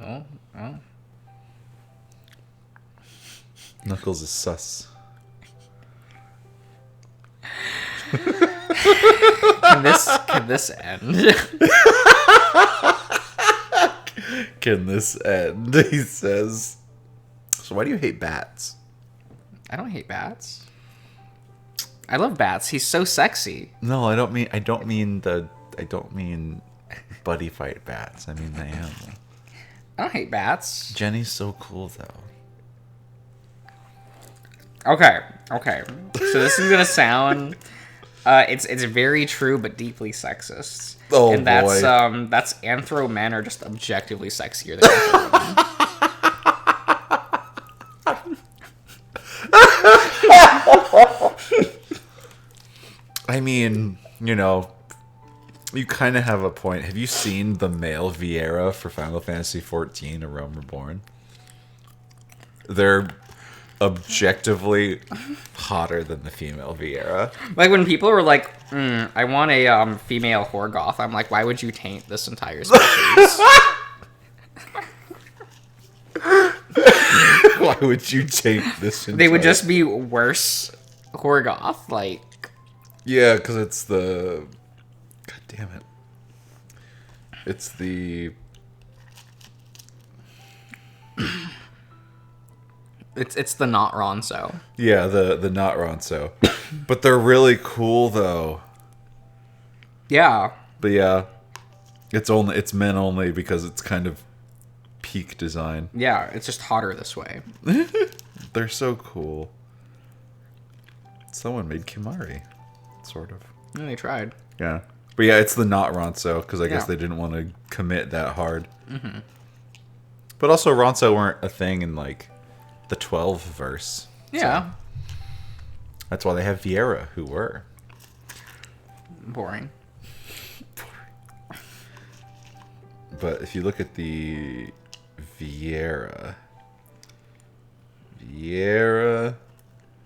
Oh. Knuckles is sus. Can this end? Can this end? He says. So why do you hate bats? I don't hate bats. I love bats. He's so sexy. No, I don't mean buddy fight bats. I mean the animal. I don't hate bats. Jenny's so cool though. Okay. So this is gonna sound, it's very true but deeply sexist. Oh, and that's boy. That's anthro men are just objectively sexier than anthro women. I mean, you know, you kind of have a point. Have you seen the male Viera for Final Fantasy XIV: A Realm Reborn? They're objectively hotter than the female Viera. Like when people were like, I want a female Horgoth, I'm like, why would you taint this entire species? Why would you take this? They would just be worse Horgoth, like. Yeah, because it's the. God damn it. It's the. It's the not Ronso. Yeah, the not Ronso. But they're really cool though. Yeah. But yeah, it's men only because it's kind of peak design. Yeah, it's just hotter this way. They're so cool. Someone made Kimari, sort of. Yeah, they tried. Yeah, but yeah, it's the not Ronso because I guess Yeah. they didn't want to commit that hard. Mm-hmm. But also, Ronso weren't a thing in like the 12 verse. Yeah. So that's why they have Viera, who were. Boring. But if you look at the Viera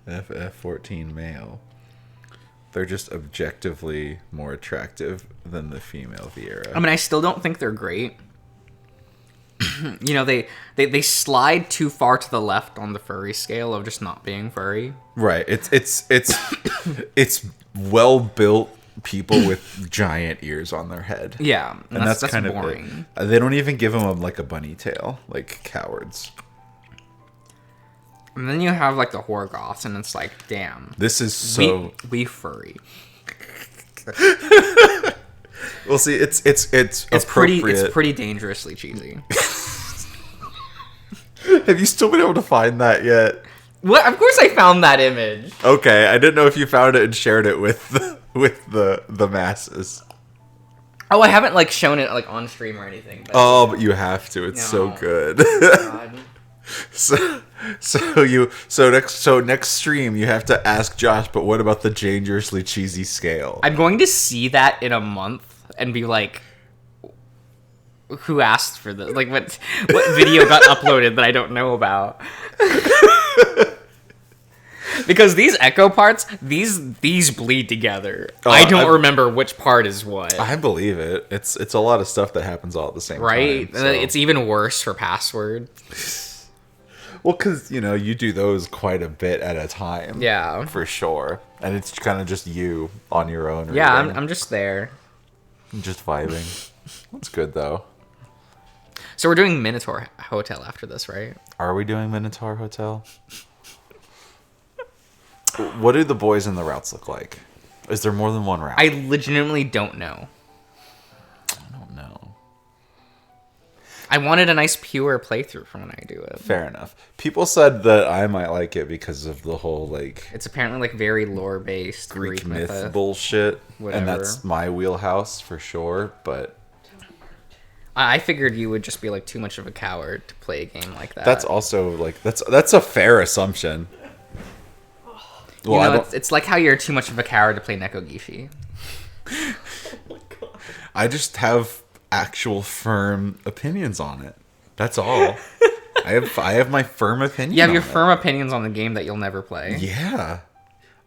FF14 male, they're just objectively more attractive than the female Viera. I mean, I still don't think they're great. You know, they slide too far to the left on the furry scale of just not being furry. Right. It's well built people with giant ears on their head. Yeah, And that's kind boring. of it. They don't even give them like a bunny tail, like cowards. And then you have like the Horgoths, and it's like, damn. This is so. We furry. Well, see, it's appropriate. It's pretty dangerously cheesy. Have you still been able to find that yet? What? Of course, I found that image. Okay, I didn't know if you found it and shared it with the masses. Oh, I haven't like shown it like on stream or anything. But, Oh, but you have to. It's so No. good. God. So next stream you have to ask Josh. But what about the dangerously cheesy scale? I'm going to see that in a month and be like, who asked for this? Like, what video got uploaded that I don't know about? Because these echo parts, these bleed together. I don't remember which part is what. I believe it. It's a lot of stuff that happens all at the same Right? time. So. It's even worse for password. Well, because, you do those quite a bit at a time. Yeah. For sure. And it's kind of just you on your own. Yeah, reading. I'm just there. Just vibing. That's good, though. So we're doing Minotaur Hotel after this, right? Are we doing Minotaur Hotel? What do the boys in the routes look like? Is there more than one route? I legitimately don't know. I don't know. I wanted a nice pure playthrough for when I do it. Fair enough. People said that I might like it because of the whole, like, It's apparently like very lore-based Greek myth bullshit. Whatever. And that's my wheelhouse for sure, but... I figured you would just be like too much of a coward to play a game like that. That's also, like, that's a fair assumption. Well, it's like how you're too much of a coward to play Nekogishi. Oh my God. I just have actual firm opinions on it. That's all. I have my firm opinion. You have your on it. firm opinions on the game that you'll never play. Yeah.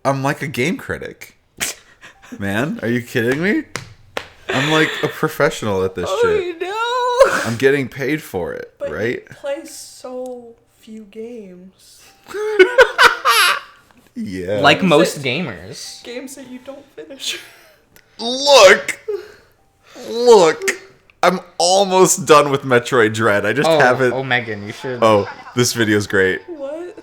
I'm like a game critic. Man, are you kidding me? I'm like a professional at this shit. Oh I'm getting paid for it, But right? you play so few games. Yeah. Like Is most it- gamers. Games that you don't finish. Look! I'm almost done with Metroid Dread. I just haven't... Oh, Megan, you should... Oh, this video's great. What?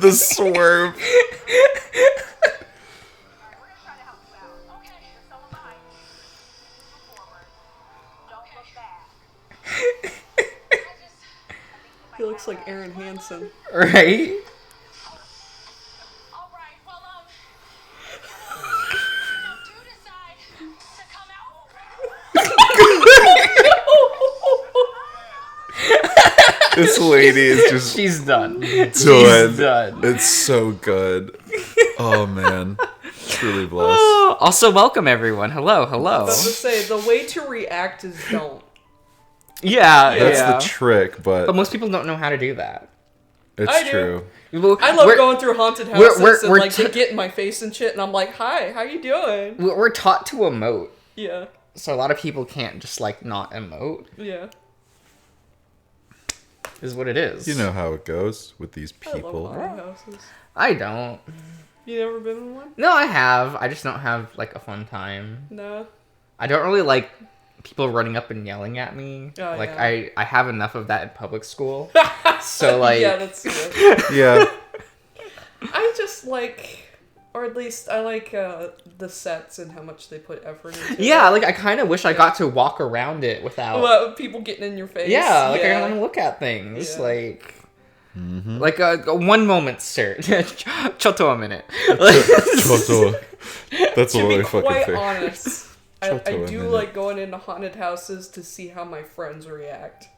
The swerve. He looks like Aaron Hansen. Right? This lady is just She's done. done. She's done. It's so good. Oh, man. Truly blessed. Also, welcome everyone. Hello, hello. I was about to say, the way to react is don't. Yeah, That's yeah. the trick, But but most people don't know how to do that. it's I do. true. I love going through haunted houses and we're like they get in my face and shit, and I'm like, "Hi, how you doing?" We're taught to emote, Yeah, so a lot of people can't just like not emote. yeah. Is what it is. You know how it goes with these I love people. haunted houses. I don't. You never been in one? No, I have. I just don't have like a fun time. No. I don't really like people running up and yelling at me. Oh, like yeah. I have enough of that in public school. So like Yeah, that's good. Yeah. I just like, or at least I like the sets and how much they put effort into. yeah, it. like I kind of wish I got to walk around it without. Well, people getting in your face. Yeah, like I want to look at things. Yeah. Like, Mm-hmm. like one moment, sir. Choto a minute. Choto. That's a To be really fucking quite thing. honest, I Choto a do minute. like going into haunted houses to see how my friends react.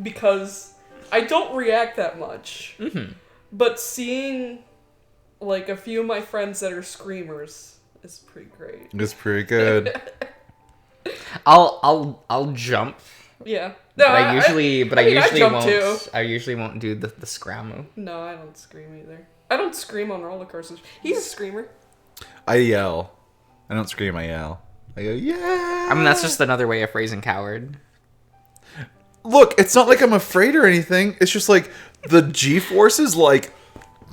Because I don't react that much. Mhm. But seeing like a few of my friends that are screamers is pretty great. It's pretty good. I'll jump. Yeah. But I usually jump won't. too. I usually won't do the scrammo. No, I don't scream either. I don't scream on roller coasters. He's a screamer. I yell. I don't scream, I yell. I go, yeah! I mean, that's just another way of phrasing coward. Look, it's not like I'm afraid or anything. It's just like the G-forces like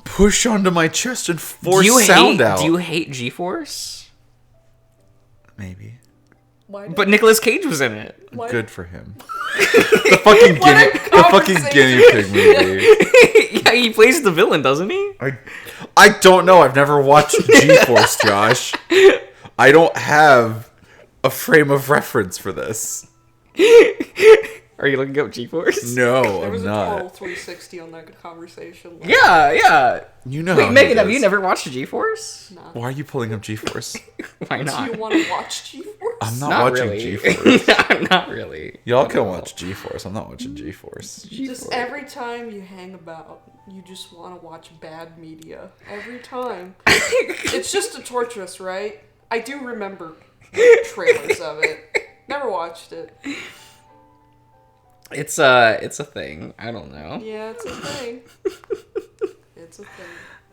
push onto my chest and force sound out. Do you hate G-Force? Maybe. Why? But Nicolas Cage was in it. why? Good for him. The fucking guinea pig movie. Yeah, he plays the villain, doesn't he? I don't know. I've never watched G-Force, Josh. I don't have a frame of reference for this. Are you looking up G-Force? No, There was I'm a total not. 360 on that conversation. Like, Yeah. You know Wait, how Megan, he have does. you never watched G-Force? Nah. Why are you pulling up G-Force? Why Do not? you want to watch G-Force? I'm not watching really. G-Force. Not really. Y'all can watch G-Force. I'm not watching G-Force. Just every time you hang about, you just want to watch bad media. Every time. It's just a torturous, right? I do remember trailers of it. Never watched it. It's a thing. I don't know. Yeah, it's a thing. It's a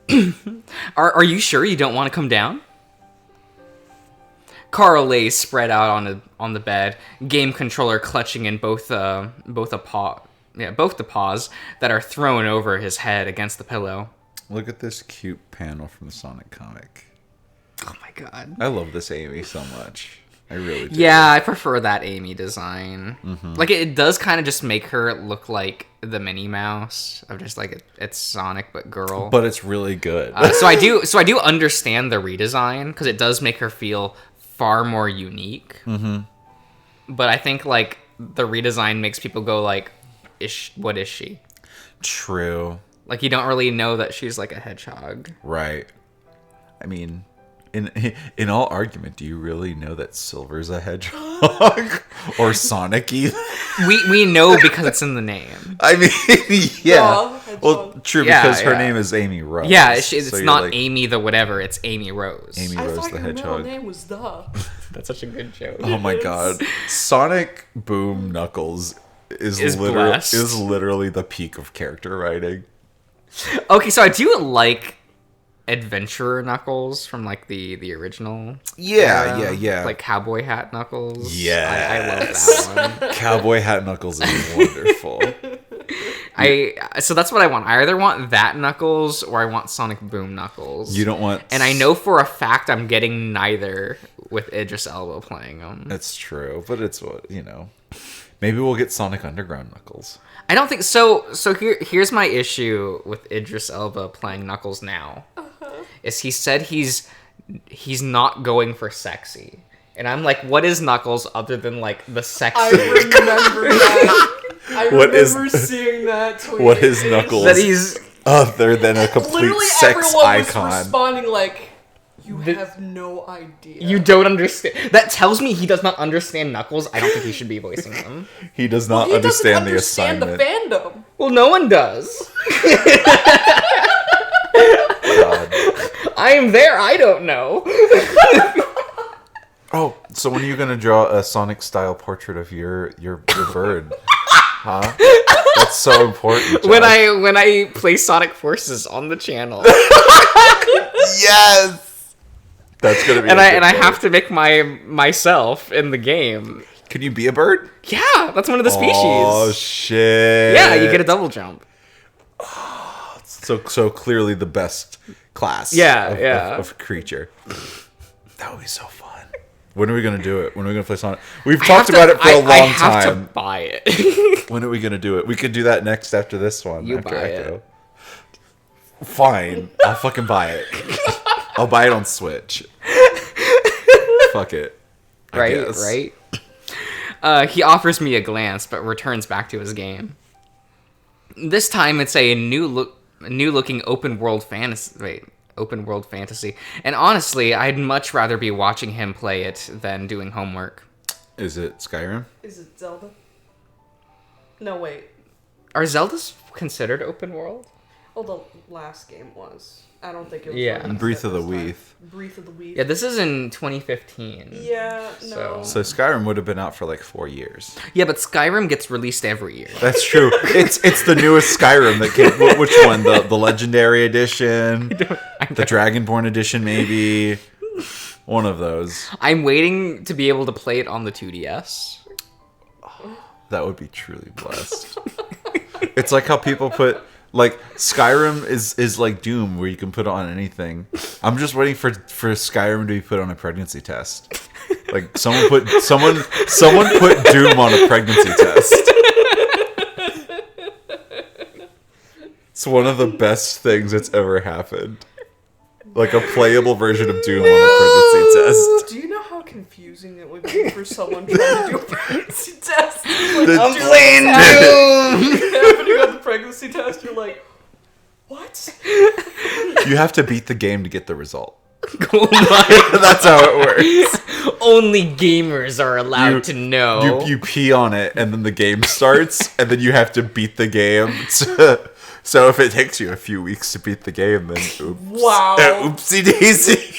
thing. Are you sure you don't want to come down? Carl lays spread out on the bed, game controller clutching in both the paws that are thrown over his head against the pillow. Look at this cute panel from the Sonic comic. Oh my god. I love this Amy so much. I really do. Yeah, I prefer that Amy design. Mm-hmm. Like it does kind of just make her look like the Minnie Mouse of just like it's Sonic but girl. But it's really good. So I do understand the redesign because it does make her feel far more unique. Mm-hmm. But I think like the redesign makes people go like, what is she? True. Like you don't really know that she's like a hedgehog. Right. I mean, in all argument, do you really know that Silver's a hedgehog or Sonic either? We know because it's in the name. I mean, yeah. Hedgehog. Well, true, Yeah, because her yeah. name is Amy Rose. Yeah, it's So you're not like, Amy the whatever. It's Amy Rose. Amy I Rose thought the your middle Hedgehog. name was the. That's such a good joke. Oh my god. Sonic Boom Knuckles is blessed. literally the peak of character writing. Okay, so I do like adventurer Knuckles from like the original. Yeah. Like cowboy hat Knuckles. Yes. I love that one. Cowboy Hat Knuckles is wonderful. So that's what I want. I either want that Knuckles or I want Sonic Boom Knuckles. You don't want... And I know for a fact I'm getting neither with Idris Elba playing them. That's true, but it's what, you know. Maybe we'll get Sonic Underground Knuckles. I don't think so. So here's my issue with Idris Elba playing Knuckles now. Is he said he's not going for sexy. And I'm like, what is Knuckles other than like the sexy? I remember that. I remember seeing that tweet. What is Knuckles? That he's other than a complete literally sex everyone icon. was responding like, you have no idea. You don't understand. That tells me he does not understand Knuckles. I don't think he should be voicing them. He does not He understand the doesn't assignment. understand the fandom. Well, no one does. God. I am there. I don't know. Oh, so when are you gonna draw a Sonic-style portrait of your bird? Huh? That's so important. Josh. when I play Sonic Forces on the channel, Yes. That's gonna be. and I have to make myself in the game. Can you be a bird? Yeah, that's one of the species. Oh shit! Yeah, you get a double jump. So clearly the best class. Yeah, of creature. That would be so fun. When are we gonna do it? When are we gonna play Sonic? We've talked about it for a long I have time. to buy it. When are we gonna do it? We could do that next after this one. You after buy Echo. it. Fine, I'll fucking buy it. I'll buy it on Switch. Fuck it. I guess. Right. He offers me a glance, but returns back to his game. This time, it's a new looking open world fantasy. And honestly, I'd much rather be watching him play it than doing homework. Is it Skyrim? Is it Zelda? No, wait. Are Zeldas considered open world? Oh, the last game was. I don't think it was. Yeah. released Breath at of the this time. Weath. Breath of the Weath. Yeah, this is in 2015. Yeah, no. So Skyrim would have been out for like 4 years. Yeah, but Skyrim gets released every year. That's true. It's the newest Skyrim that came. Which one? The Legendary Edition, the Dragonborn Edition, maybe. One of those. I'm waiting to be able to play it on the 2DS. That would be truly blessed. It's like how people put like Skyrim is like Doom, where you can put it on anything. I'm just waiting for Skyrim to be put on a pregnancy test. Like someone put Doom on a pregnancy test. It's one of the best things that's ever happened. Like a playable version of Doom on a pregnancy test. Do you know how confusing it would be for someone trying to do a pregnancy test? Like, I'm Doom playing is Doom! happening on the pregnancy test, you're like, what? You have to beat the game to get the result. Oh my. That's how it works. Only gamers are allowed to know. You pee on it, and then the game starts, and then you have to beat the game. So if it takes you a few weeks to beat the game, then oops. Wow. Oopsie daisy.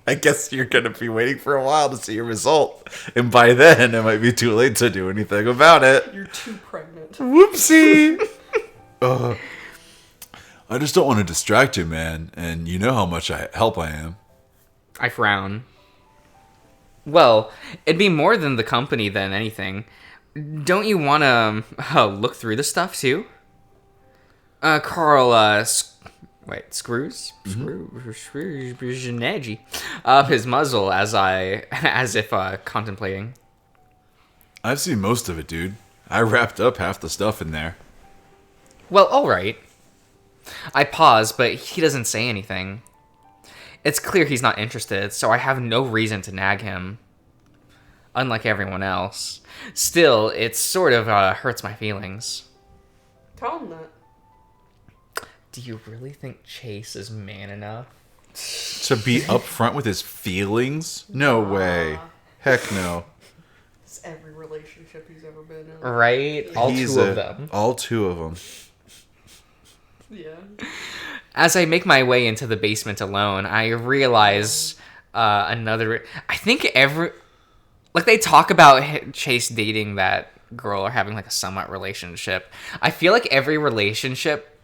I guess you're going to be waiting for a while to see your result. And by then, it might be too late to do anything about it. You're too pregnant. Whoopsie. I just don't want to distract you, man. And you know how much help I am. I frown. Well, it'd be more than the company than anything. Don't you want to look through the stuff, too? Carl, screws an edgy up his muzzle as if contemplating. I've seen most of it, dude. I wrapped up half the stuff in there. Well, all right. I pause, but he doesn't say anything. It's clear he's not interested, so I have no reason to nag him. Unlike everyone else. Still, it sort of hurts my feelings. Tell him that. Do you really think Chase is man enough? To be upfront with his feelings? No way. Heck no. It's every relationship he's ever been in. Right? All two of them. All two of them. Yeah. As I make my way into the basement alone, I realize another... I think they talk about Chase dating that girl or having like a somewhat relationship. I feel like every relationship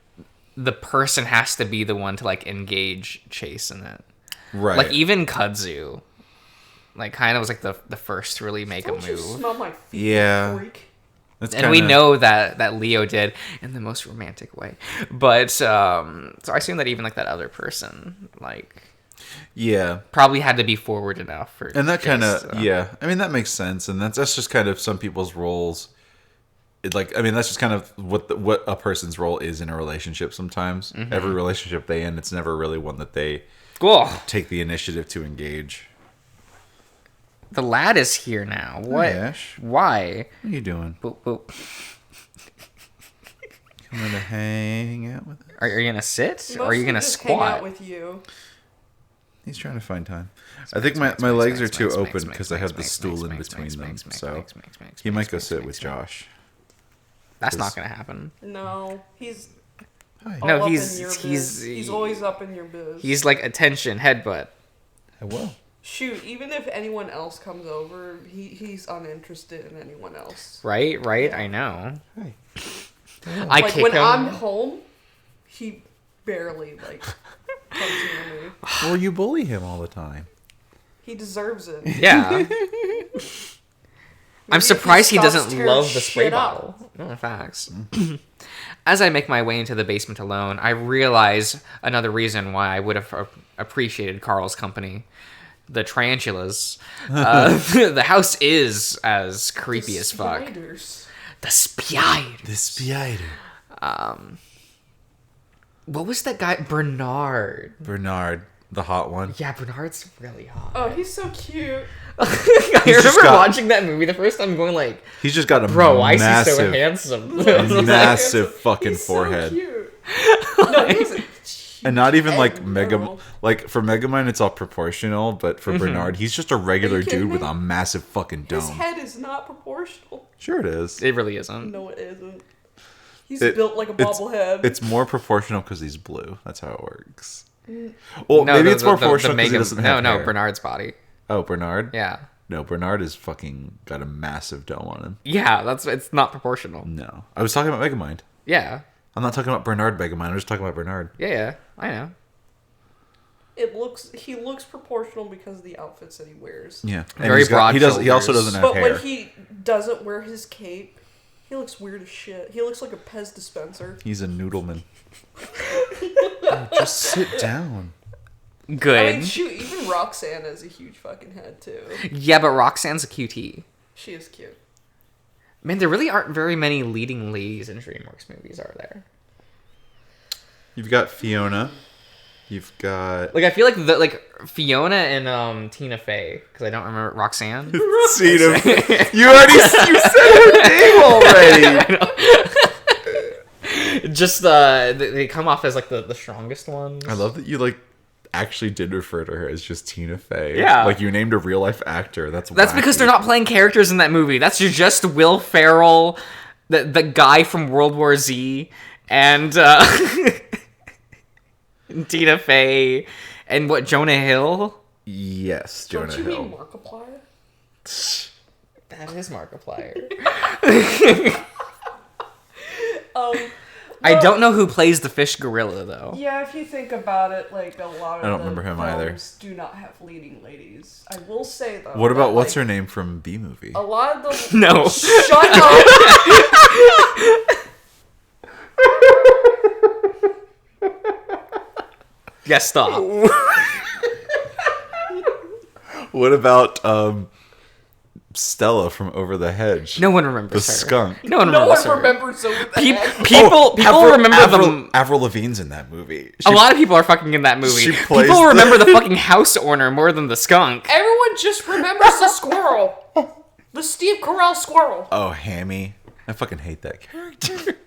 the person has to be the one to like engage Chase in it. Right. Like even Kudzu, like kind of was like the first to really make Don't a you move. smell my feet, Yeah. freak? That's And we know that Leo did in the most romantic way. But so I assume that even like that other person like Yeah. probably had to be forward enough for And that Chase, kind of, so. yeah. I mean, that makes sense. And that's just kind of some people's roles. Like, I mean, that's just kind of what a person's role is in a relationship sometimes. Every relationship they in, it's never really one that they Cool. take the initiative to engage. The lad is here now. What? Ash. Why? What are you doing? Boop, boop. Coming to hang out with us? Are you gonna sit? Or are you Mostly gonna just hang squat? out with you. He's trying to find time. I think my legs are too open because I have the Spanks, stool in spanks, between them. spanks, So spanks, spanks, spanks, he might spanks, go spanks, sit with spanks. Josh. That's not gonna happen. No, he's Hi. all No, up he's- in your he's- biz. He's always up in your biz. He's like attention, headbutt. I will. Shoot, even if anyone else comes over, he's uninterested in anyone else. Right? Yeah. I know. Hi. I Like kick when him. I'm home, he barely like comes near me. Well, you bully him all the time. He deserves it. Yeah. I'm Maybe if surprised he stops doesn't tearing love the spray shit up. bottle. No, facts. As I make my way into the basement alone, I realize another reason why I would have appreciated Carl's company. The tarantulas. The house is as creepy as fuck. Spiders. The spider. The spider. What was that guy? Bernard. Bernard, the hot one. Yeah, Bernard's really hot. Oh, he's so cute. I just remember got- watching that movie the first time going like, He's just got a bro, why is he so massive, handsome? massive fucking He's forehead. So cute. No, he has a And not even head like in Mega, general. like for Megamind, it's all proportional, but for Bernard, he's just a regular kidding dude with me? a massive fucking His dome. head is not proportional. Sure, it is. It really isn't. No, it isn't. He's It- built like a bobblehead. It's more proportional because he's blue. That's how it works. Well, No, maybe the- it's more the proportional because he Megan- doesn't have No, hair. Bernard's body. Oh, Bernard? Yeah. No, Bernard is fucking got a massive dome on him. Yeah, it's not proportional. No. I was talking about Megamind. Yeah. I'm not talking about Bernard Megamind. I'm just talking about Bernard. Yeah, I know. He looks proportional because of the outfits that he wears. Yeah. And Very broad He also shoulders. doesn't have But hair. when he doesn't wear his cape, he looks weird as shit. He looks like a Pez dispenser. He's a noodleman. Oh, just sit down. Good. I mean, shoot, even Roxanne has a huge fucking head too. Yeah, but Roxanne's a QT. She is cute. Man, there really aren't very many leading ladies in DreamWorks movies, are there? You've got Fiona. You've got Like, I feel like Fiona and Tina Fey, because I don't remember Roxanne. Cena. You said her name already. Just they come off as like the strongest ones. I love that you like actually did refer to her as just Tina Fey. Yeah. Like you named a real life actor. That's because wacky. they're not playing characters in that movie. That's just Will Ferrell, the guy from World War Z, and Tina Fey, and Jonah Hill. Yes, Jonah Don't you Hill. mean Markiplier? That is Markiplier. I Well, don't know who plays the fish gorilla though. Yeah, if you think about it, like a lot of I don't the remember him either. films do not have leading ladies. I will say though. What about that, what's her like, name from B movie? A lot of the No. Shut up. Yeah, stop. What about Stella from Over the Hedge? No one remembers The her. skunk. No one No remembers one her. remembers over the Pe- head. people remember Avril, them. Avril Lavigne's in that movie. A lot of people are fucking in that movie. She plays People the- remember the fucking house owner more than the skunk. Everyone just remembers the squirrel. The Steve Carell squirrel. Oh, Hammy. I fucking hate that character.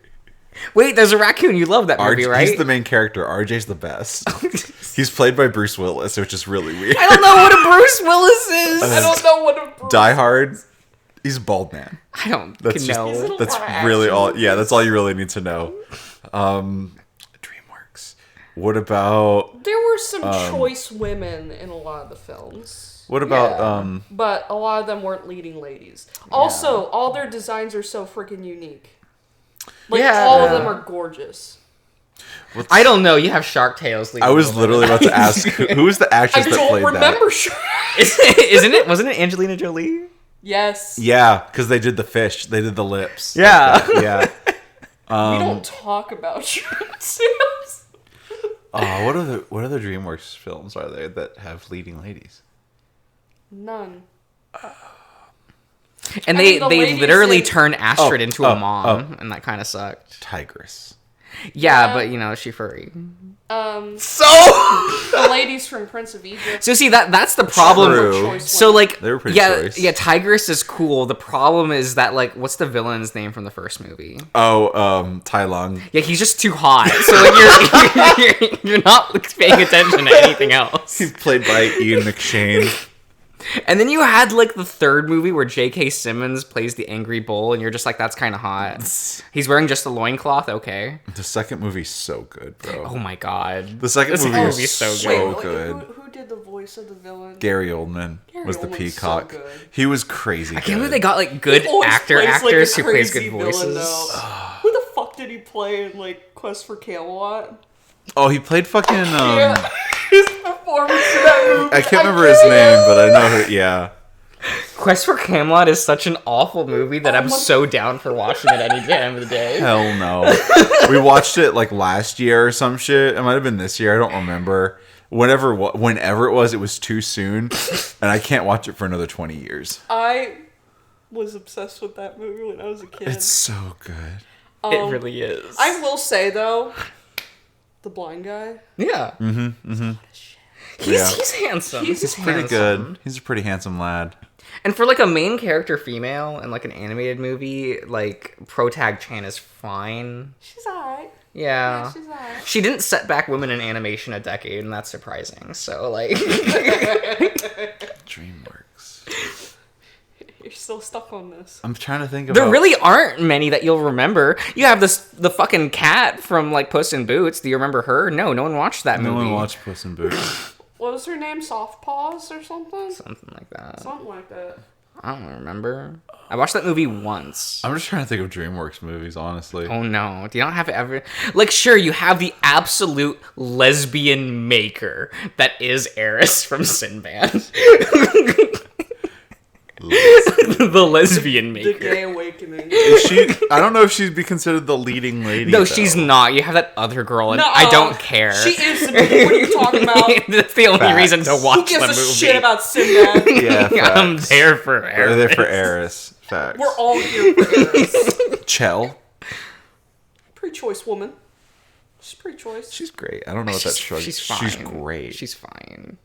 Wait, there's a raccoon. You love that movie, right? He's the main character. RJ's the best. He's played by Bruce Willis, which is really weird. I don't know what a Bruce Willis is. I don't know what a Bruce Die Hard. He's a bald man. I don't That's just, know. He's in a that's lot of really action all. movies. Yeah, that's all you really need to know. DreamWorks. What about? There were some choice women in a lot of the films. What about? Yeah. But a lot of them weren't leading ladies. Also, all their designs are so freaking unique. Like, Yeah. all of them are gorgeous. I don't know. You have Shark Tales. I was literally about to ask who was the actress I that don't played remember. Isn't it? Wasn't it Angelina Jolie? Yes. that. Yeah, because they did the fish. They did the lips. Yeah. Like that, yeah. We don't talk about Shark Tales. Oh, what other DreamWorks films are there that have leading ladies? None. And I they mean, the they ladies literally in- turned Astrid into a oh, mom, and that kind of sucked. Tigress. Yeah, but you know, she furry. So The ladies from Prince of Egypt. So see that's the problem. True. So like They were pretty yeah, choice. yeah, Tigress is cool. The problem is that like what's the villain's name from the first movie? Tai Lung. Yeah, he's just too hot. So like you're not paying attention to anything else. He's played by Ian McShane. And then you had like the third movie where J.K. Simmons plays the angry bull, and you're just like, that's kind of hot. He's wearing just a loincloth, okay. The second movie's so good, bro. Oh my god. The second This movie movie's is so so good. good. Who did the voice of the villain? Gary Oldman Gary was the Oldman's peacock. so good. He was crazy. I can't believe they got like good He always plays, like, a actors who plays crazy good villain, voices. though. Who the fuck did he play in like Quest for Camelot? Oh, he played fucking. Yeah. His performance in that movie. I can't remember his name, but I know who. Yeah. Quest for Camelot is such an awful movie that I'm my- so down for watching it any time of the day. Hell no. We watched it like last year or some shit. It might have been this year. I don't remember. Whenever it was too soon, and I can't watch it for another 20 years. I was obsessed with that movie when I was a kid. It's so good. It really is. I will say though, the blind guy. Yeah. Yeah. He's handsome. He's Pretty handsome. good. He's a pretty handsome lad. And for like a main character female in like an animated movie, like Protag Chan is fine. She's alright. Yeah. She's alright. She didn't set back women in animation a decade, and that's surprising. So like DreamWorks. You're still stuck on this. I'm trying to think about. there really aren't many that you'll remember. You have the fucking cat from like Puss in Boots. Do you remember her? No one watched that No movie. one watched Puss in Boots. What was her name? Soft Paws or something? Something like that. Something like that. I don't remember. I watched that movie once. I'm just trying to think of DreamWorks movies, honestly. Oh no. Do you not have ever like sure you have the absolute lesbian maker that is Eris from Sinbad. The lesbian The maker. Gay Awakening. Is she? I don't know if she'd be considered the leading lady. No, though. she's not. You have that other girl, and Nuh-uh. I don't care. She is. What are you talking about? That's the only Facts. reason to Who watch gives the a movie. shit about Sinbad? Yeah, I'm facts. there for We're Eris. there for Eris. Facts. We're all here for Eris. Chell. Pre-choice woman. She's pre-choice. She's great. I don't know what that shrug. She's fine. She's great. She's fine.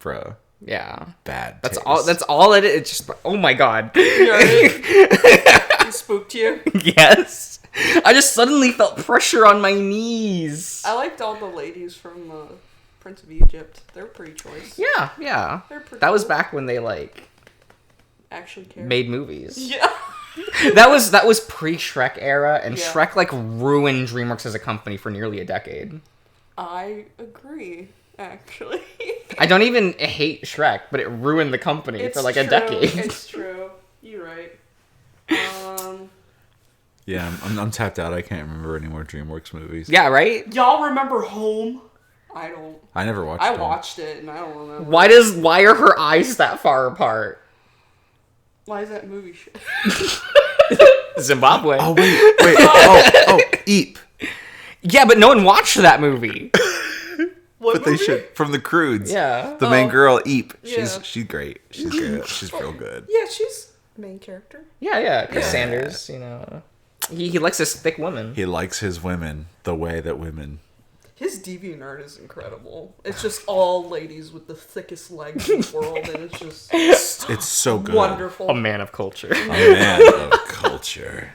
Bro. Yeah. Bad. That's taste. all. That's all it is. It's just. Oh my god. You alright? He spooked you. Yes. I just suddenly felt pressure on my knees. I liked all the ladies from Prince of Egypt. They're pretty choice. Yeah, yeah. They're pretty That was cool. back when they like Actually care. made movies. Yeah. That was pre-Shrek era, and Yeah. Shrek like ruined DreamWorks as a company for nearly a decade. I agree, actually. I don't even hate Shrek, but it ruined the company for like a true. decade. It's true. You're right. Yeah, I'm tapped out. I can't remember any more DreamWorks movies. Yeah, right? Y'all remember Home? I don't. I never watched. I them. watched it and I don't remember. Why are her eyes that far apart? Why is that movie shit? Zimbabwe. Oh wait. Oh, Eep. Yeah, but no one watched that movie. What But they movie? should from the Croods. Yeah. The main girl, Eep. Yeah. She's great. She's good. She's real good. Yeah, she's main character. Yeah, Chris Yeah. Sanders, you know. He likes his thick women. He likes his women the way that women. His DeviantArt is incredible. It's just all ladies with the thickest legs in the world, and it's just It's so good. wonderful. A man of culture. A man of culture.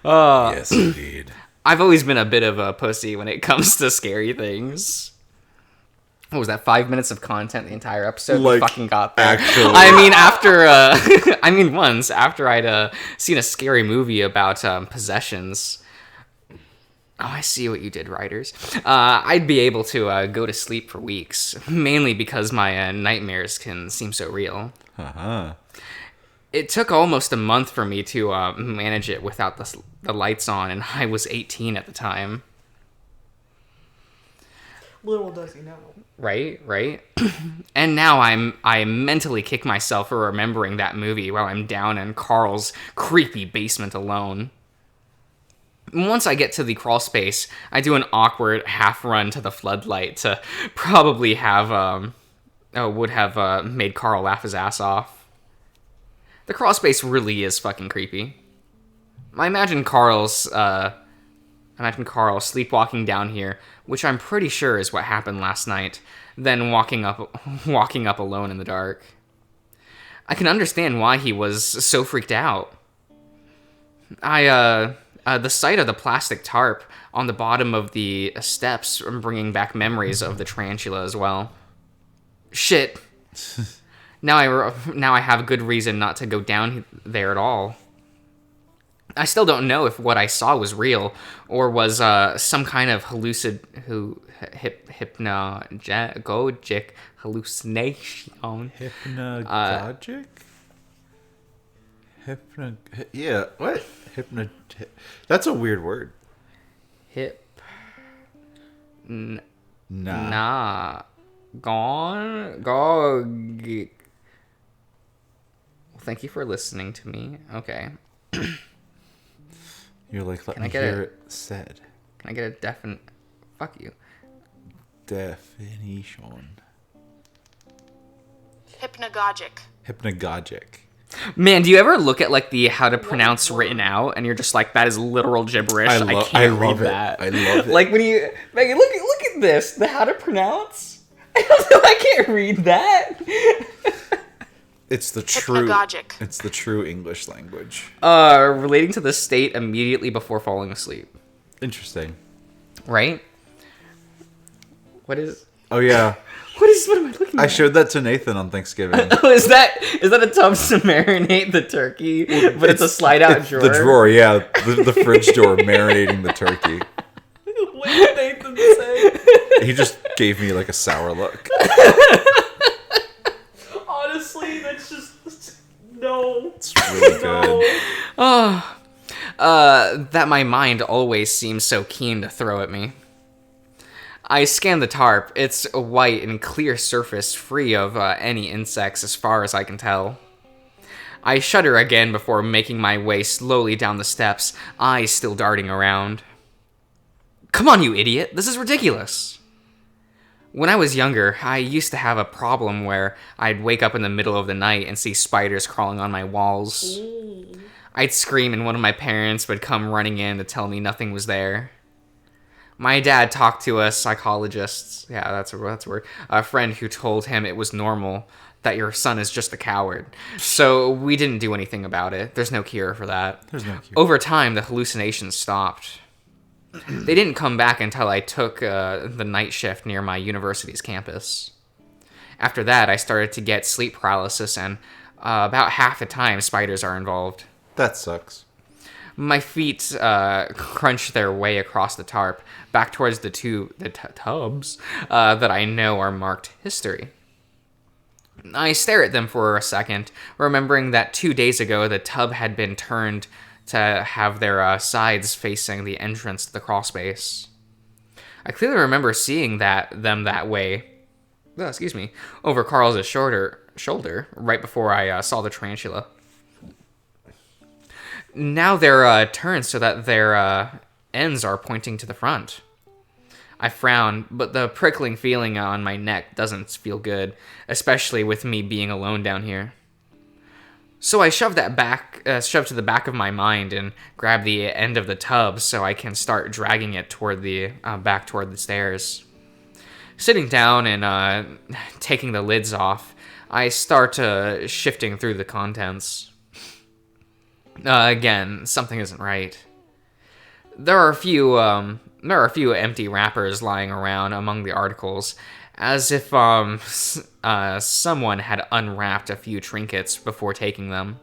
Yes, indeed. I've always been a bit of a pussy when it comes to scary things. What was that? 5 minutes of content the entire episode? We Like, fucking got there. actually. I mean, once after I'd seen a scary movie about possessions. Oh, I see what you did, writers. I'd be able to go to sleep for weeks, mainly because my nightmares can seem so real. Uh-huh. It took almost a month for me to manage it without the lights on, and I was 18 at the time. Little does he know. Right. And now I mentally kick myself for remembering that movie while I'm down in Carl's creepy basement alone. Once I get to the crawl space, I do an awkward half run to the floodlight to probably would have made Carl laugh his ass off. The crawl space really is fucking creepy. I imagine Carl sleepwalking down here, which I'm pretty sure is what happened last night, then walking up alone in the dark. I can understand why he was so freaked out. The sight of the plastic tarp on the bottom of the steps bringing back memories of the tarantula as well. Shit. Now I have good reason not to go down there at all. I still don't know if what I saw was real or was some kind of hypnagogic hallucination. Hypnagogic? Yeah, what? That's a weird word. Nah. Well, thank you for listening to me. Okay. You're like, let me hear it said. Can I get a definite... Fuck you. Definition. Hypnagogic. Man, do you ever look at like the how to pronounce written out and you're just like, that is literal gibberish. I can't read that. I love it. Like when you... Megan, look at this. The how to pronounce. I can't read that. It's the true Hypnagogic. It's the true English language. Relating to the state immediately before falling asleep. Interesting. Right? What is... Oh yeah. What am I looking at? I showed that to Nathan on Thanksgiving. Oh, is that a tub to marinate the turkey? But it's a slide-out drawer? The drawer, yeah. The fridge door marinating the turkey. What did Nathan say? He just gave me like a sour look. Honestly, that's just... No. It's really good. That my mind always seems so keen to throw at me. I scan the tarp. It's a white and clear surface free of any insects as far as I can tell. I shudder again before making my way slowly down the steps, eyes still darting around. Come on, you idiot! This is ridiculous! When I was younger, I used to have a problem where I'd wake up in the middle of the night and see spiders crawling on my walls. I'd scream and one of my parents would come running in to tell me nothing was there. My dad talked to a psychologist, yeah, that's a word, a friend who told him it was normal, that your son is just a coward. So we didn't do anything about it. There's no cure for that. There's no cure. Over time, the hallucinations stopped. They didn't come back until I took the night shift near my university's campus. After that, I started to get sleep paralysis, and about half the time, spiders are involved. That sucks. My feet crunch their way across the tarp, back towards the tubs that I know are marked history. I stare at them for a second, remembering that 2 days ago the tub had been turned to have their sides facing the entrance to the crawl space. I clearly remember seeing them that way, over Carl's shoulder right before I saw the tarantula. Now they're turned so that their ends are pointing to the front. I frown, but the prickling feeling on my neck doesn't feel good, especially with me being alone down here. So I shove to the back of my mind and grab the end of the tub so I can start dragging it back toward the stairs. Sitting down and taking the lids off, I start shifting through the contents. Again, something isn't right. There are a few empty wrappers lying around among the articles, as if someone had unwrapped a few trinkets before taking them.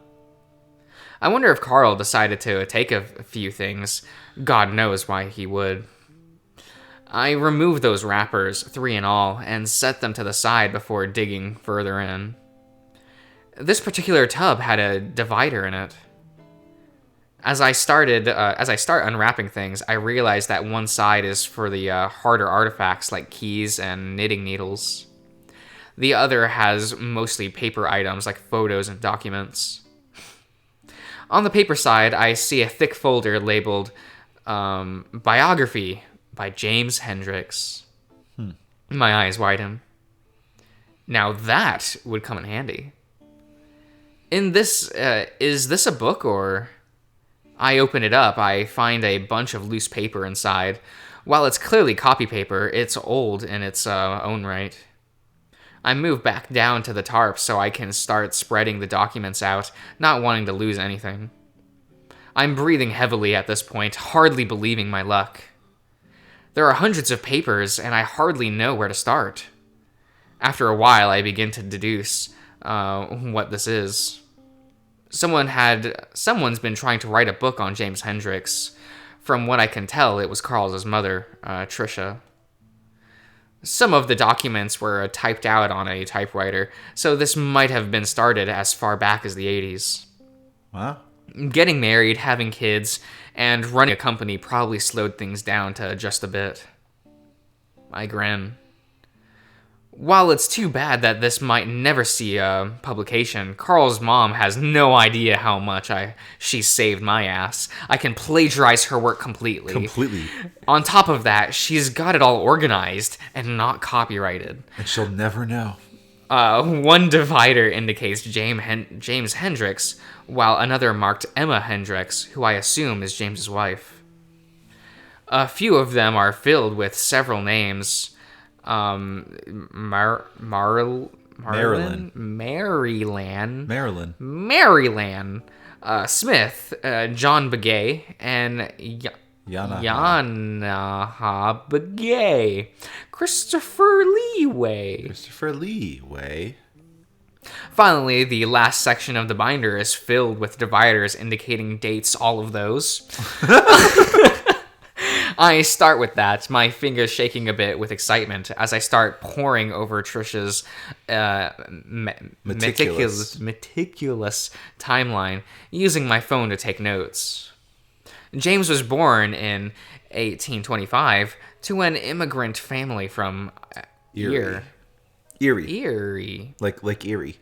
I wonder if Carl decided to take a few things. God knows why he would. I removed those wrappers, 3 in all, and set them to the side before digging further in. This particular tub had a divider in it. As I start unwrapping things, I realize that one side is for the harder artifacts like keys and knitting needles. The other has mostly paper items like photos and documents. On the paper side, I see a thick folder labeled Biography by James Hendricks. My eyes widen. Now that would come in handy. Is this a book or... I open it up. I find a bunch of loose paper inside. While it's clearly copy paper, it's old in its own right. I move back down to the tarp so I can start spreading the documents out, not wanting to lose anything. I'm breathing heavily at this point, hardly believing my luck. There are hundreds of papers, and I hardly know where to start. After a while, I begin to deduce what this is. Someone's been trying to write a book on James Hendricks. From what I can tell, it was Carl's mother, Trisha. Some of the documents were typed out on a typewriter, so this might have been started as far back as the 80s. Wow. Getting married, having kids, and running a company probably slowed things down to just a bit. I grin. While it's too bad that this might never see a publication, Carl's mom has no idea how much she saved my ass. I can plagiarize her work completely. Completely. On top of that, she's got it all organized and not copyrighted. And she'll never know. One divider indicates James Hendricks, while another marked Emma Hendricks, who I assume is James's wife. A few of them are filled with several names. Maryland, Smith, John Begay, and Yanaha Begay, Christopher Leeway. Finally, the last section of the binder is filled with dividers indicating dates, all of those. I start with that, my fingers shaking a bit with excitement as I start poring over Trisha's meticulous timeline, using my phone to take notes. James was born in 1825 to an immigrant family from Erie. Like Erie.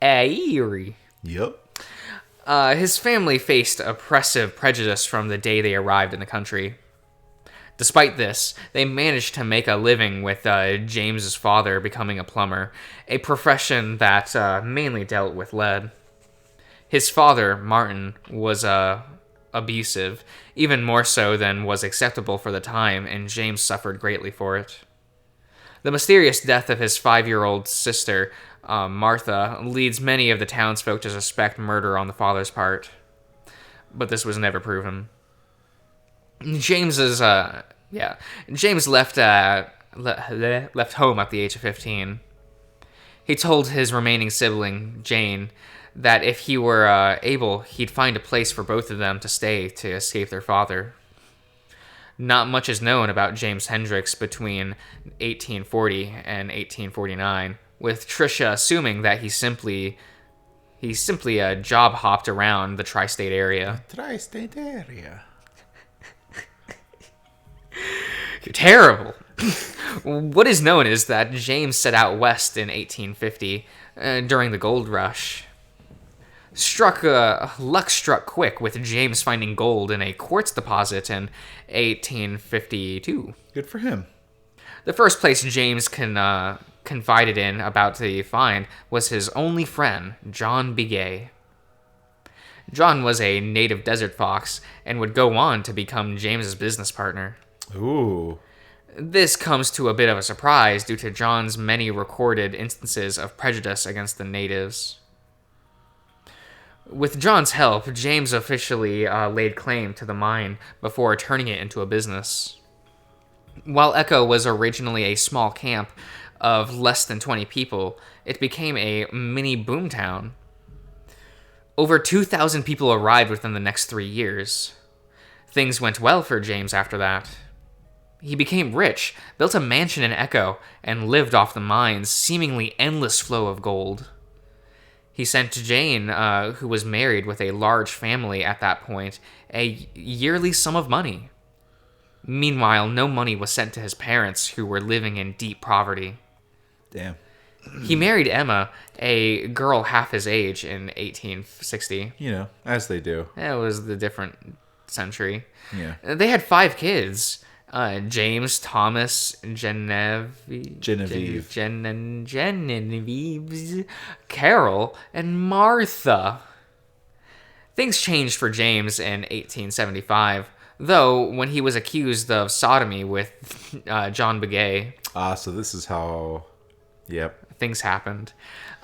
Erie. Yep. His family faced oppressive prejudice from the day they arrived in the country. Despite this, they managed to make a living with James's father becoming a plumber, a profession that mainly dealt with lead. His father, Martin, was abusive, even more so than was acceptable for the time, and James suffered greatly for it. The mysterious death of his 5-year-old sister, Martha, leads many of the townsfolk to suspect murder on the father's part. But this was never proven. James left home at the age of 15. He told his remaining sibling, Jane, that if he were able, he'd find a place for both of them to stay to escape their father. Not much is known about James Hendricks between 1840 and 1849, with Trisha assuming that he simply job hopped around the tri-state area. You're terrible. What is known is that James set out west in 1850 during the gold rush. Luck struck quick with James finding gold in a quartz deposit in 1852. Good for him. The first place James confided in about the find was his only friend, John Begay. John was a native desert fox and would go on to become James's business partner. Ooh. This comes to a bit of a surprise due to John's many recorded instances of prejudice against the natives. With John's help, James officially laid claim to the mine before turning it into a business. While Echo was originally a small camp of less than 20 people, it became a mini boomtown. Over 2,000 people arrived within the next 3 years. Things went well for James after that. He became rich, built a mansion in Echo, and lived off the mine's seemingly endless flow of gold. He sent Jane, who was married with a large family at that point, a yearly sum of money. Meanwhile, no money was sent to his parents, who were living in deep poverty. Damn. He married Emma, a girl half his age, in 1860. You know, as they do. It was the different century. Yeah. They had 5 kids. James, Thomas, Genevieve, Carol, and Martha. Things changed for James in 1875, though when he was accused of sodomy with John Begay. So this is how... Yep. Things happened.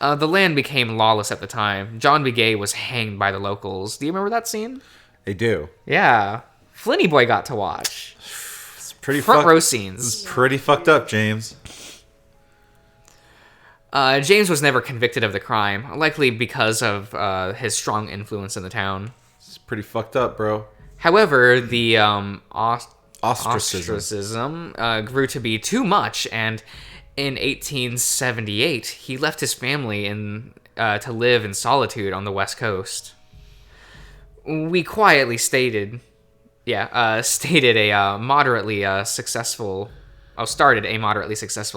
The land became lawless at the time. John Begay was hanged by the locals. Do you remember that scene? They do. Yeah. Flinny Boy got to watch. It's pretty Front row scenes. It's pretty fucked up, James. James was never convicted of the crime, likely because of his strong influence in the town. It's pretty fucked up, bro. However, the Ostracism. grew to be too much, and in 1878, he left his family to live in solitude on the West Coast. We quietly started a moderately successful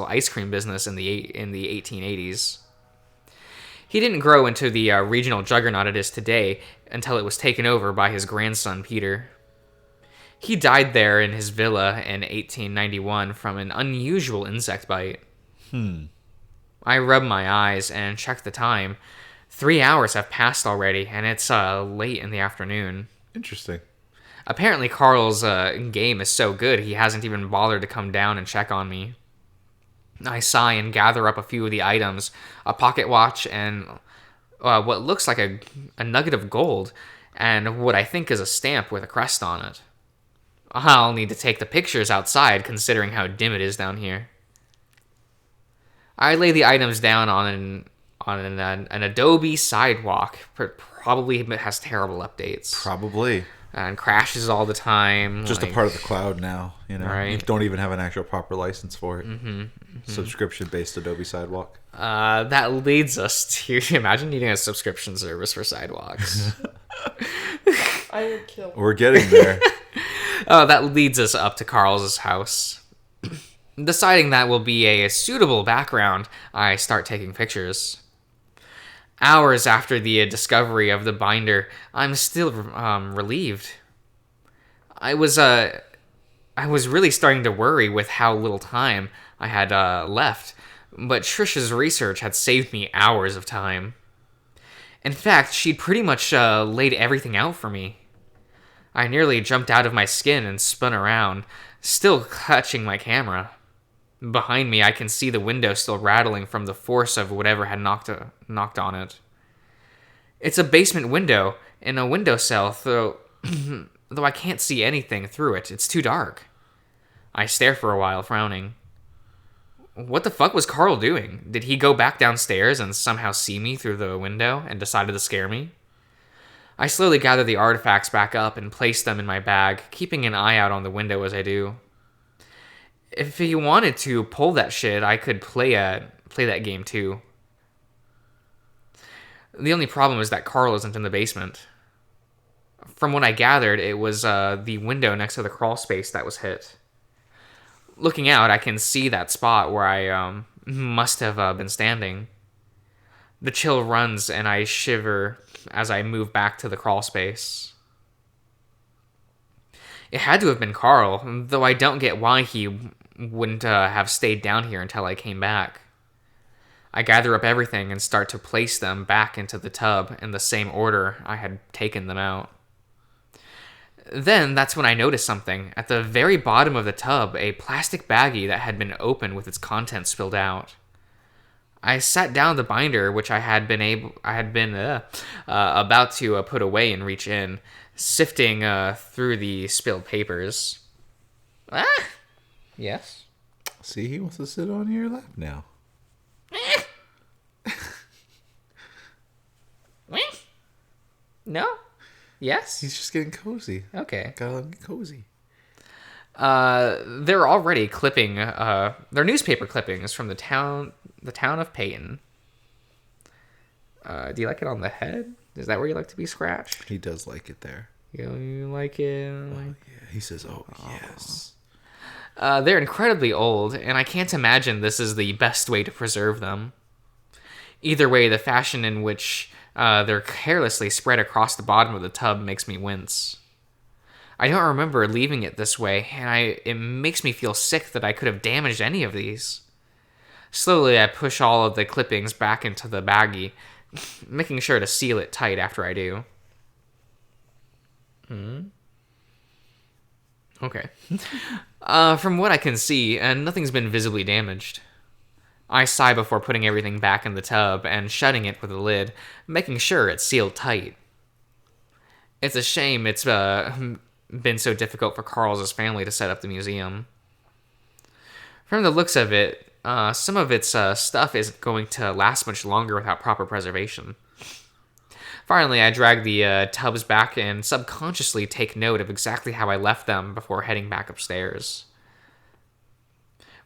ice cream business in the 1880s. He didn't grow into the regional juggernaut it is today until it was taken over by his grandson Peter. He died there in his villa in 1891 from an unusual insect bite. I rubbed my eyes and checked the time. 3 hours have passed already, and it's late in the afternoon. Interesting. Apparently, Carl's game is so good, he hasn't even bothered to come down and check on me. I sigh and gather up a few of the items, a pocket watch and what looks like a nugget of gold, and what I think is a stamp with a crest on it. I'll need to take the pictures outside, considering how dim it is down here. I lay the items down on an Adobe sidewalk. Probably has terrible updates. Probably. And crashes all the time. Just a part of the cloud now, you know. Right. You don't even have an actual proper license for it. Subscription-based Adobe Sidewalk. That leads us to imagine needing a subscription service for sidewalks. I would kill. We're getting there. That leads us up to Carl's house. Deciding that will be a suitable background, I start taking pictures. Hours after the discovery of the binder, I'm still relieved. I was really starting to worry with how little time I had left, but Trisha's research had saved me hours of time. In fact, she'd pretty much laid everything out for me. I nearly jumped out of my skin and spun around, still clutching my camera. Behind me, I can see the window still rattling from the force of whatever had knocked on it. It's a basement window in a windowsill, though I can't see anything through it. It's too dark. I stare for a while, frowning. What the fuck was Carl doing? Did he go back downstairs and somehow see me through the window and decided to scare me? I slowly gather the artifacts back up and place them in my bag, keeping an eye out on the window as I do. If he wanted to pull that shit, I could play that game too. The only problem is that Carl isn't in the basement. From what I gathered, it was the window next to the crawl space that was hit. Looking out, I can see that spot where I must have been standing. The chill runs and I shiver as I move back to the crawl space. It had to have been Carl, though I don't get why he wouldn't have stayed down here until I came back. I gather up everything and start to place them back into the tub in the same order I had taken them out. Then that's when I noticed something. At the very bottom of the tub, a plastic baggie that had been opened with its contents spilled out. I sat down the binder, which I had been about to put away and reach in, sifting through the spilled papers. Ah! Yes? See, he wants to sit on your lap now. No? Yes? He's just getting cozy. Okay. Gotta let him get cozy. They're already clipping, they're newspaper clippings from the town of Peyton. Do you like it on the head? Is that where you like to be scratched? He does like it there. You like it? Yeah, he says, "Oh, yes." They're incredibly old, and I can't imagine this is the best way to preserve them. Either way, the fashion in which they're carelessly spread across the bottom of the tub makes me wince. I don't remember leaving it this way, and it makes me feel sick that I could have damaged any of these. Slowly, I push all of the clippings back into the baggie, making sure to seal it tight after I do. Okay. From what I can see, nothing's been visibly damaged. I sigh before putting everything back in the tub and shutting it with a lid, making sure it's sealed tight. It's a shame it's been so difficult for Carl's family to set up the museum. From the looks of it, some of its stuff isn't going to last much longer without proper preservation. Finally, I drag the tubs back and subconsciously take note of exactly how I left them before heading back upstairs.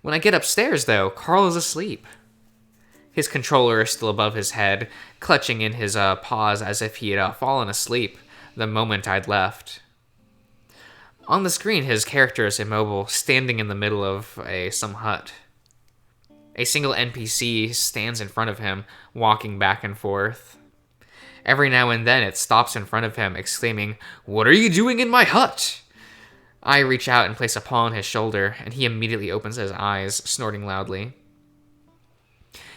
When I get upstairs, though, Carl is asleep. His controller is still above his head, clutching in his paws as if he had fallen asleep the moment I'd left. On the screen, his character is immobile, standing in the middle of some hut. A single NPC stands in front of him, walking back and forth. Every now and then it stops in front of him, exclaiming, "What are you doing in my hut?" I reach out and place a paw on his shoulder, and he immediately opens his eyes, snorting loudly.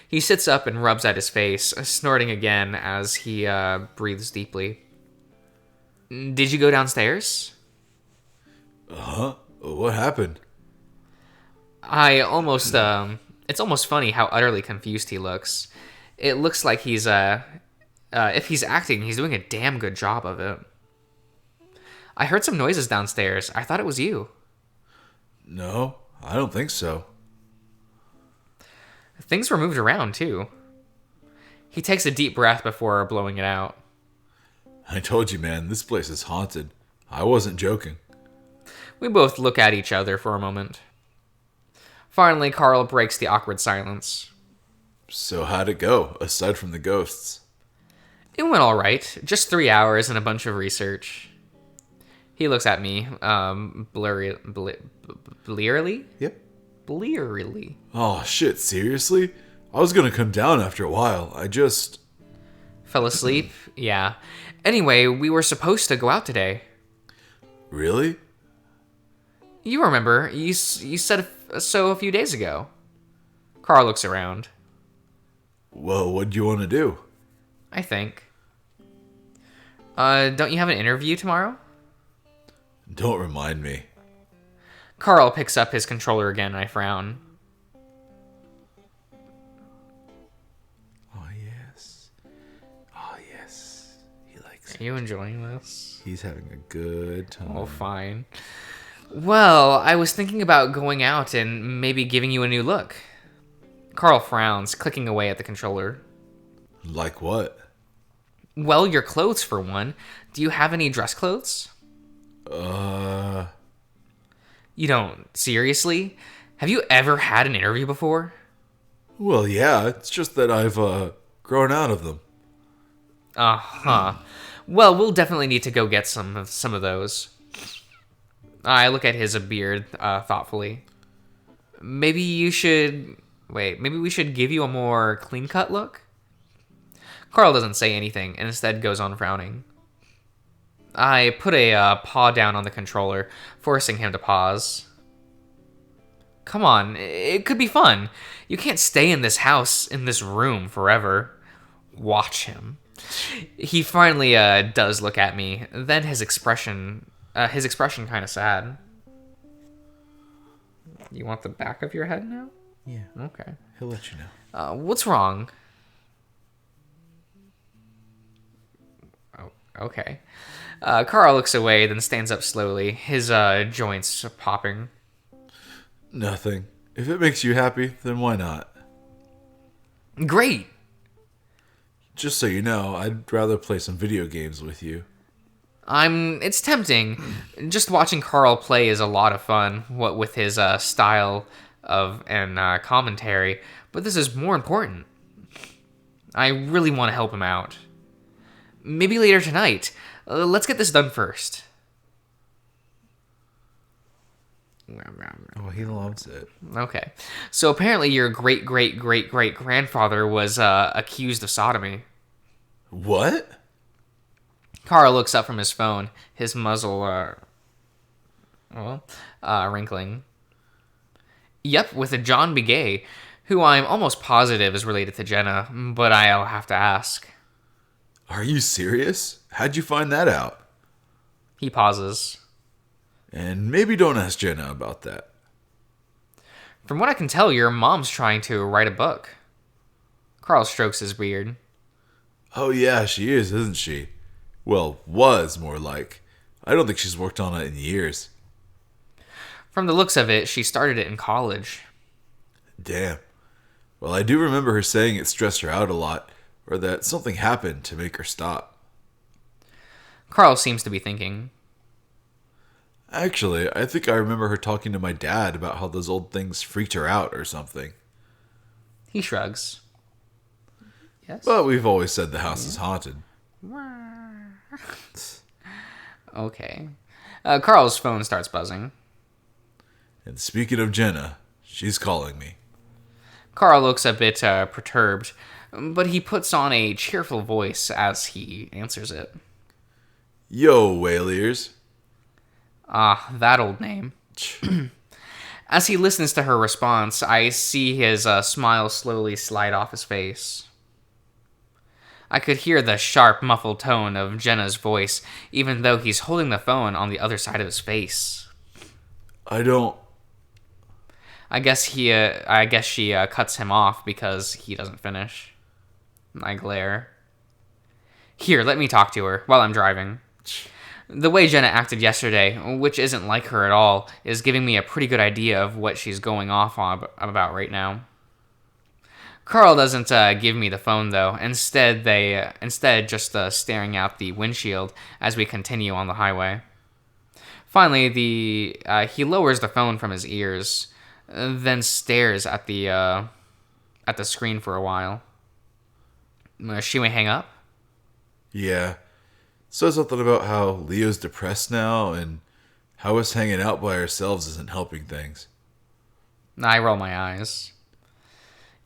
He sits up and rubs at his face, snorting again as he breathes deeply. "Did you go downstairs?" What happened? It's almost funny how utterly confused he looks. It looks like if he's acting, he's doing a damn good job of it. "I heard some noises downstairs. I thought it was you." No, I don't think so. Things were moved around, too. He takes a deep breath before blowing it out. I told you, man, this place is haunted. I wasn't joking. We both look at each other for a moment. Finally, Carl breaks the awkward silence. So how'd it go, aside from the ghosts? It went all right. Just 3 hours and a bunch of research. He looks at me, blearily? Yep. Blearily. Oh, shit, seriously? I was gonna come down after a while. I just... Fell asleep? Yeah. Anyway, we were supposed to go out today. Really? You remember. You said so a few days ago. Carl looks around. Well, what do you want to do? I think. Don't you have an interview tomorrow? Don't remind me. Carl picks up his controller again, and I frown. Oh, yes. Oh, yes. He likes it. Are you enjoying this? He's having a good time. Oh, fine. Well, I was thinking about going out and maybe giving you a new look. Carl frowns, clicking away at the controller. Like what? Well, your clothes, for one. Do you have any dress clothes? You don't? Seriously? Have you ever had an interview before? Well, yeah, it's just that I've, grown out of them. Uh-huh. Well, we'll definitely need to go get some of those. I look at his beard thoughtfully. Maybe we should give you a more clean-cut look? Carl doesn't say anything and instead goes on frowning. I put a paw down on the controller, forcing him to pause. Come on, it could be fun. You can't stay in this house, in this room, forever. Watch him. He finally does look at me, then his expression kind of sad. You want the back of your head now? Yeah. Okay. He'll let you know. What's wrong? Oh, okay. Carl looks away, then stands up slowly, his joints popping. Nothing. If it makes you happy, then why not? Great! Just so you know, I'd rather play some video games with you. It's tempting. Just watching Carl play is a lot of fun, what with his style and commentary, but this is more important. I really want to help him out. Maybe later tonight. Let's get this done first. Oh, he loves it. Okay. So apparently your great-great-great-great-grandfather was accused of sodomy. What? Carl looks up from his phone, his muzzle, wrinkling. Yep, with a John Begay, who I'm almost positive is related to Jenna, but I'll have to ask. Are you serious? How'd you find that out? He pauses. And maybe don't ask Jenna about that. From what I can tell, your mom's trying to write a book. Carl strokes his beard. Oh yeah, she is, isn't she? Well, was more like. I don't think she's worked on it in years. From the looks of it, she started it in college. Damn. Well, I do remember her saying it stressed her out a lot, or that something happened to make her stop. Carl seems to be thinking. Actually, I think I remember her talking to my dad about how those old things freaked her out or something. He shrugs. Yes? But we've always said the house is haunted. Okay. Carl's phone starts buzzing. And speaking of Jenna, she's calling me. Carl looks a bit perturbed, but he puts on a cheerful voice as he answers it. Yo, whale ears. Ah, that old name. As he listens to her response, I see his smile slowly slide off his face. I could hear the sharp, muffled tone of Jenna's voice, even though he's holding the phone on the other side of his face. I guess she cuts him off because he doesn't finish. I glare. Here, let me talk to her while I'm driving. The way Jenna acted yesterday, which isn't like her at all, is giving me a pretty good idea of what she's going off on about right now. Carl doesn't give me the phone though. Instead, just staring out the windshield as we continue on the highway. Finally, he lowers the phone from his ears, then stares at the screen for a while. She may hang up. Yeah. Says something about how Leo's depressed now and how us hanging out by ourselves isn't helping things. I roll my eyes.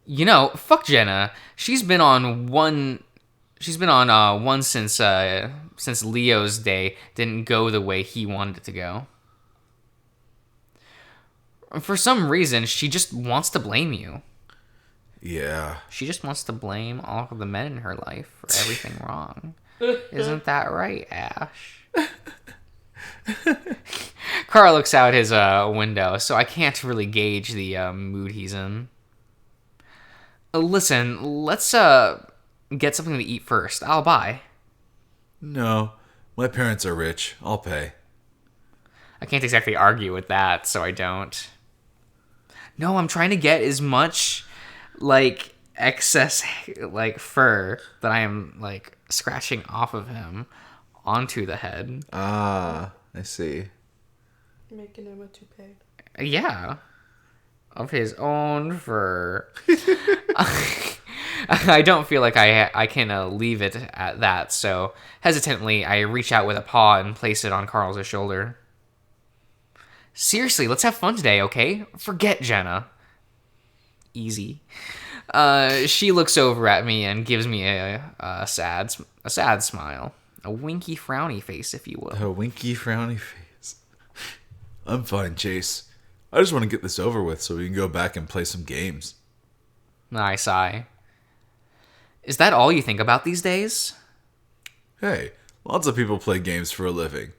You know, fuck Jenna. She's been on one since Leo's day didn't go the way he wanted it to go. For some reason, she just wants to blame you. Yeah. She just wants to blame all of the men in her life for everything wrong. Isn't that right, Ash? Carl looks out his window, so I can't really gauge the mood he's in. Listen, let's get something to eat first. I'll buy. No, my parents are rich. I'll pay. I can't exactly argue with that, so I don't. No, I'm trying to get as much, excess, fur that I am, scratching off of him onto the head. Ah, I see. Making him a toupee. Yeah. Of his own fur. I don't feel like I can leave it at that, so hesitantly I reach out with a paw and place it on Carl's shoulder. Seriously, let's have fun today, okay? Forget Jenna. Easy. She looks over at me and gives me a sad smile. A winky frowny face, if you will. A winky frowny face. I'm fine, Chase. I just want to get this over with so we can go back and play some games. I sigh. Is that all you think about these days? Hey, lots of people play games for a living.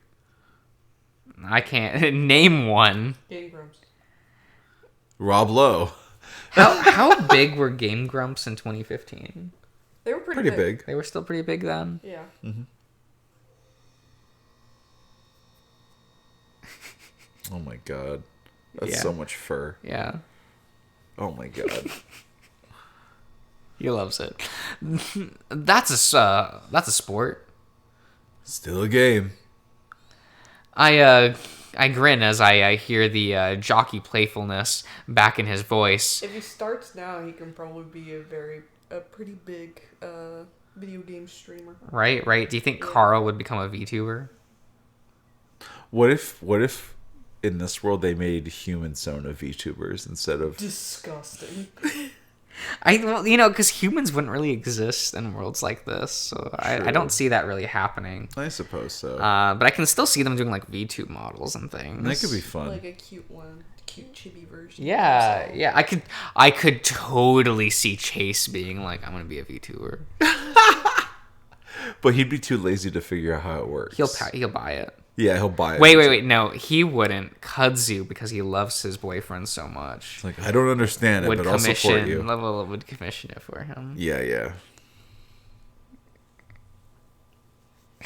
I can't name one. Game Grumps. Rob Lowe. How big were Game Grumps in 2015? They were pretty big. They were still pretty big then. Yeah. Mm-hmm. Oh my god. That's so much fur. Yeah. Oh my god. He loves it. That's a sport. Still a game. I grin as I hear the jockey playfulness back in his voice. If he starts now, he can probably be a a pretty big video game streamer. Right. Do you think Carl would become a VTuber? What if in this world they made human Sona VTubers instead of... Disgusting. Because humans wouldn't really exist in worlds like this, so I don't see that really happening. I suppose so. But I can still see them doing like VTube models and things. That could be fun. Like a cute one. Cute chibi version. Yeah. I could totally see Chase being like, I'm gonna be a VTuber. But he'd be too lazy to figure out how it works. He'll buy it. Yeah, he'll buy it. Wait. No, he wouldn't. Kudzu, because he loves his boyfriend so much. It's like, I don't understand it, but I'll support you. Would commission it for him. Yeah.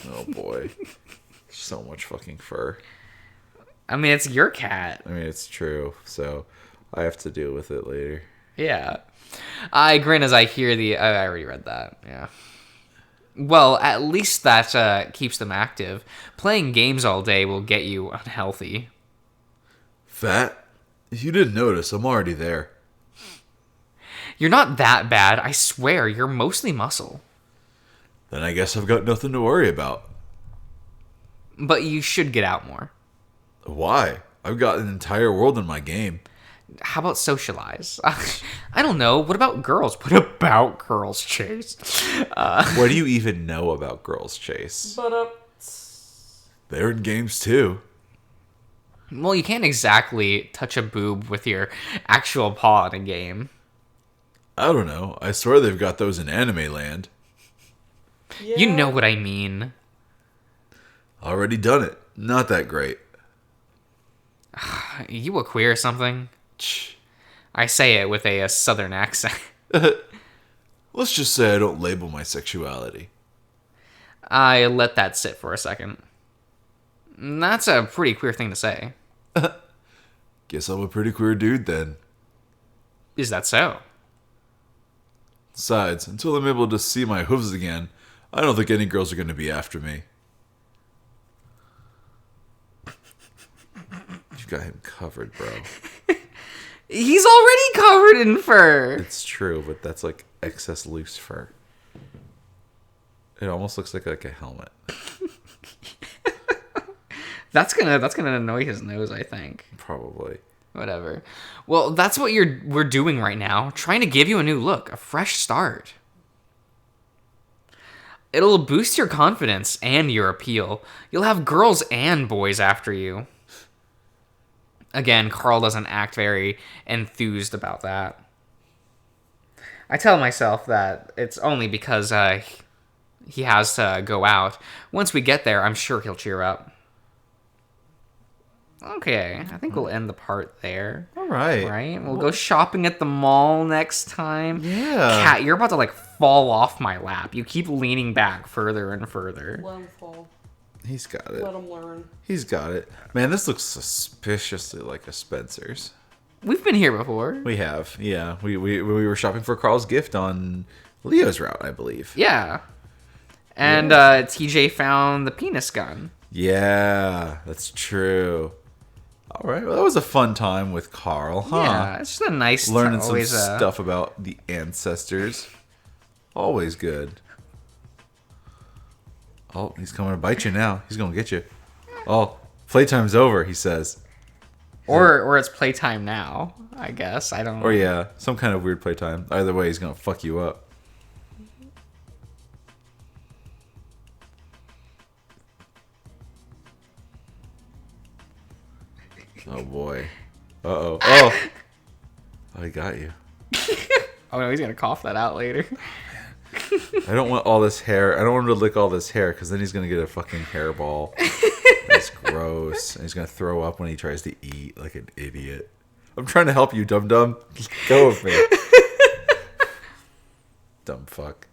Oh boy. So much fucking fur. I mean, it's your cat. I mean, it's true. So I have to deal with it later. Yeah. I grin as I hear I already read that. Yeah. Well, at least that keeps them active. Playing games all day will get you unhealthy. Fat? If you didn't notice, I'm already there. You're not that bad. I swear, you're mostly muscle. Then I guess I've got nothing to worry about. But you should get out more. Why? I've got an entire world in my game. How about socialize? I don't know. What about girls? What about girls, Chase? What do you even know about Girls Chase? But They're in games too. Well, you can't exactly touch a boob with your actual paw in a game. I don't know. I swear they've got those in Anime Land. yeah. You know what I mean. Already done it. Not that great. You a queer or something? I say it with a southern accent. Let's just say I don't label my sexuality. I let that sit for a second. That's a pretty queer thing to say. Guess I'm a pretty queer dude then. Is that so? Besides, until I'm able to see my hooves again, I don't think any girls are going to be after me. You've got him covered, bro. He's already covered in fur. It's true, but that's like excess loose fur. It almost looks like a helmet. That's gonna annoy his nose, I think. Probably. Whatever. Well, that's what we're doing right now. Trying to give you a new look, a fresh start. It'll boost your confidence and your appeal. You'll have girls and boys after you. Again, Carl doesn't act very enthused about that. I tell myself that it's only because he has to go out. Once we get there, I'm sure he'll cheer up. Okay, I think we'll end the part there. All right. Right? We'll go shopping at the mall next time. Yeah. Cat, you're about to fall off my lap. You keep leaning back further and further. Let him fall. He's got it. Let him learn. He's got it. Man, this looks suspiciously like a Spencer's. We've been here before. We have, yeah. We were shopping for Carl's gift on Leo's route, I believe. Yeah. And TJ found the penis gun. Yeah, that's true. All right, well, that was a fun time with Carl, huh? Yeah, it's just a nice Learning some always, stuff about the ancestors. Always good. Oh, he's coming to bite you now. He's going to get you. Oh, playtime's over, he says. Or it's playtime now, I guess. I don't know. Or yeah, some kind of weird playtime. Either way, he's going to fuck you up. Oh boy. Uh-oh. Oh! Oh, he got you. Oh no, he's gonna cough that out later. I don't want all this hair. I don't want him to lick all this hair because then he's going to get a fucking hairball. That's gross. And he's going to throw up when he tries to eat like an idiot. I'm trying to help you, dum-dum. Go with me. Dumb fuck.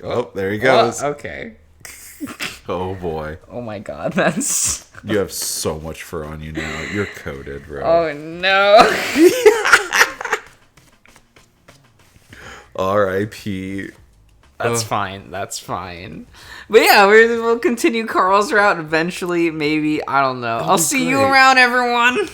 Oh, there he goes. Okay. Oh, boy. Oh my god, that's... You have so much fur on you now. You're coated, bro. Oh no. R.I.P. That's fine. That's fine. But yeah, we'll continue Carl's route eventually. Maybe. I don't know. I'll see you great. around, everyone.